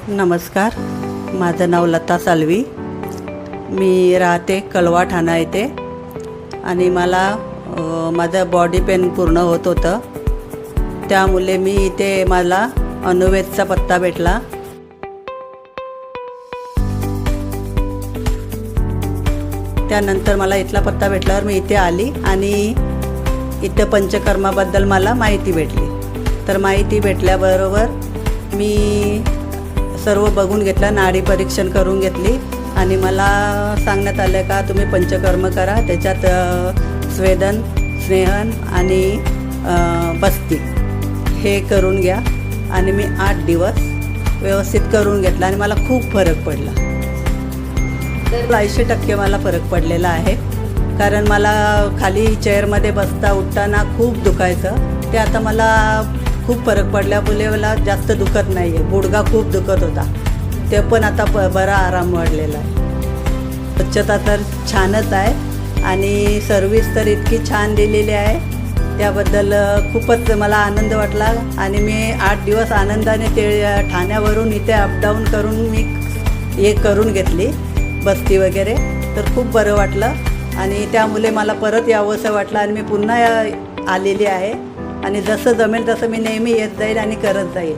नमस्कार, माझं नाव लता सालवी. मी राहते कळवा ठाणा येथे आणि मला माझं बॉडी पेन पूर्ण होत होतं. त्यामुळे मी इथे मला अनुवेदचा पत्ता भेटला. त्यानंतर मला इथला पत्ता भेटल्यावर मी इथे आली आणि इथे पंचकर्माबद्दल मला माहिती भेटली. तर माहिती भेटल्याबरोबर मी सर्व बघून घेतलं, नाडी परीक्षण करून घेतली आणि मला सांगण्यात आलं का तुम्ही पंचकर्म करा, त्याच्यात स्वेदन, स्नेहन आणि बस्ती हे करून घ्या. आणि मी 8 दिवस व्यवस्थित करून घेतला आणि मला खूप फरक पडला. तर 80% मला फरक पडलेला आहे. कारण मला खाली चेअरमध्ये बसता उठताना खूप दुखायचं, ते आता मला खूप फरक पडल्यामुळे मला जास्त दुखत नाही आहे. गुडघा खूप दुखत होता, ते पण आता बरा आराम वाढलेला आहे. स्वच्छता तर छानच आहे आणि सर्विस तर इतकी छान दिलेली आहे, त्याबद्दल खूपच मला आनंद वाटला. आणि मी 8 दिवस आनंदाने ते ठाण्यावरून इथे अपडाऊन करून मी हे करून घेतली बस्ती वगैरे, तर खूप बरं वाटलं आणि त्यामुळे मला परत यावंसं वाटलं आणि मी पुन्हा आलेली आहे. आणि जसं जमेल तसं मी नेहमी येत जाईल आणि करत जाईल.